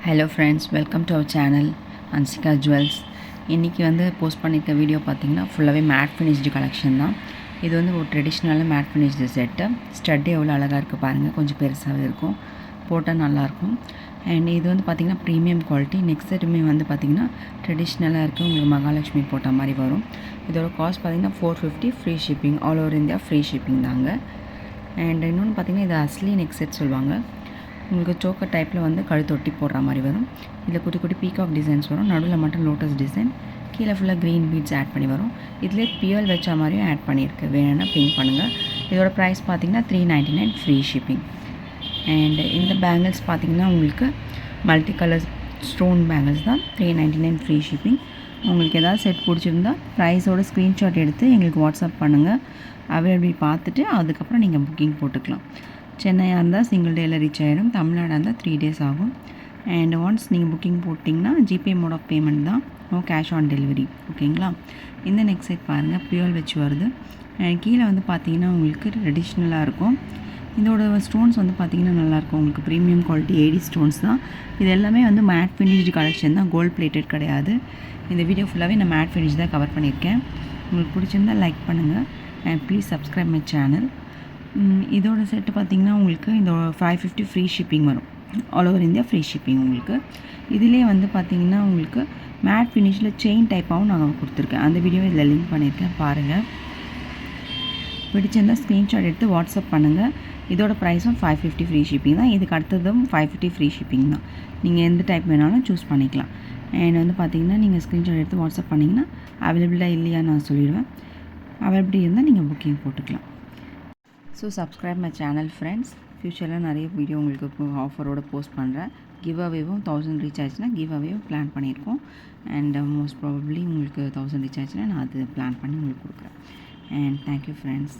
Hello friends, welcome to our channel Anshika Jewels. இன்றைக்கி post பண்ணியிருக்க video பார்த்திங்கன்னா ஃபுல்லாகவே மேட் ஃபினிஷ்டு கலெக்ஷன் தான். இது ஒரு ட்ரெடிஷ்னலாக மேட் ஃபினிஷ்டு செட்டு. ஸ்டட் எவ்வளோ அழகாக இருக்குது பாருங்கள், கொஞ்சம் பெருசாகவே இருக்கும், போட்டால் நல்லாயிருக்கும். அண்ட் இது பார்த்திங்கன்னா ப்ரீமியம் குவாலிட்டி. நெக்ஸ்ட் செட்டுமே பார்த்திங்கன்னா ட்ரெடிஷ்னலாக இருக்குது, உங்களுக்கு மகாலட்சுமி போட்ட மாதிரி வரும். இதோட காஸ்ட் பார்த்திங்கன்னா 450, free shipping, all over India free shipping தாங்க. அண்ட் இன்னொன்று பார்த்திங்கன்னா இது அஸ்லி நெக் செட் சொல்லுவாங்க. உங்களுக்கு சோக்கர் டைப்பில் கழுத்தொட்டி போடுற மாதிரி வரும். இதில் குட்டி குட்டி பீகாக் டிசைன்ஸ் வரும், நடுவில் மட்டும் லோட்டஸ் டிசைன், கீழே ஃபுல்லாக க்ரீன் பீட்ஸ் ஆட் பண்ணி வரும். இதிலே பியல் வச்ச மாதிரியும் ஆட் பண்ணியிருக்கு, வேணும்னா பிங்க் பண்ணுங்கள். இதோட ப்ரைஸ் பார்த்திங்கன்னா 399 ஃப்ரீ ஷிப்பிங். அண்ட் இந்த பேங்கிள்ஸ் பார்த்திங்கன்னா உங்களுக்கு மல்டி கலர் ஸ்டோன் பேங்கிள்ஸ் தான், 399 ஃப்ரீ ஷிப்பிங். உங்களுக்கு எதாவது செட் பிடிச்சிருந்தா ப்ரைஸோட ஸ்க்ரீன்ஷாட் எடுத்து எங்களுக்கு வாட்ஸ்அப் பண்ணுங்கள். அவைலபிள் பார்த்துட்டு அதுக்கப்புறம் நீங்கள் புக்கிங் போட்டுக்கலாம். சென்னையாக இருந்தால் சிங்கிள் டேயில் ரீச் ஆகிடும், தமிழ்நாடாக இருந்தால் 3 days ஆகும். அண்ட் ஒன்ஸ் நீங்கள் புக்கிங் போட்டிங்கன்னா ஜிபே மோட் ஆஃப் பேமெண்ட் தான், நோ கேஷ் ஆன் டெலிவரி. ஓகேங்களா? இந்த நெக் செட் பாருங்கள், பியூர் வச்சு வருது. அண்ட் கீழே பார்த்தீங்கன்னா உங்களுக்கு ட்ரெடிஷ்னலாக இருக்கும். இதோட ஸ்டோன்ஸ் பார்த்திங்கன்னா நல்லாயிருக்கும், உங்களுக்கு ப்ரீமியம் குவாலிட்டி ஏடி ஸ்டோன்ஸ் தான். இது எல்லாமே மேட் ஃபினிஷ்டு கலெக்ஷன் தான், கோல்ட் பிளேட்டட் கிடையாது. இந்த வீடியோ ஃபுல்லாகவே நான் மேட் ஃபினிஷ் தான் கவர் பண்ணியிருக்கேன். உங்களுக்கு பிடிச்சிருந்தால் லைக் பண்ணுங்கள் and please subscribe my channel. இதோட செட்டு பார்த்திங்கன்னா உங்களுக்கு இந்த 550 ஃப்ரீ ஷிப்பிங் வரும், all over India free shipping உங்களுக்கு. இதிலே பார்த்திங்கன்னா உங்களுக்கு மேட் ஃபினிஷில் செயின் டைப்பாகவும் நாங்கள் கொடுத்துருக்கேன், அந்த வீடியோ இதில் லிங்க் பண்ணியிருக்கேன், பாருங்கள். பிடிச்சிருந்தால் ஸ்க்ரீன்ஷாட் எடுத்து வாட்ஸ்அப் பண்ணுங்கள். இதோட ப்ரைஸும் 550 ஃப்ரீ ஷிப்பிங் தான். இதுக்கு அடுத்ததும் 550 ஃப்ரீ ஷிப்பிங் தான். நீங்கள் எந்த டைப் வேணாலும் சூஸ் பண்ணிக்கலாம். அண்ட் பார்த்திங்கன்னா நீங்கள் ஸ்க்ரீன்ஷாட் எடுத்து வாட்ஸ்அப் பண்ணிங்கன்னா அவைலபிளாக இல்லையா நான் சொல்லிடுவேன். அவைலபிலிட்டி இருந்தால் நீங்கள் புக்கிங் போட்டுக்கலாம். So subscribe my channel friends. ஃப்யூச்சரில் நிறைய வீடியோ உங்களுக்கு ஆஃபரோடு போஸ்ட் பண்ணுறேன். கிவ் அவேவும் 1000 ரீச் ஆச்சுன்னா கிவ் அவேவும் பிளான் பண்ணியிருக்கோம். அண்ட் மோஸ்ட் ப்ராபப்ளி உங்களுக்கு 1000 ரீச் ஆச்சுன்னா நான் அது பிளான் பண்ணி உங்களுக்கு கொடுக்குறேன். And thank you friends.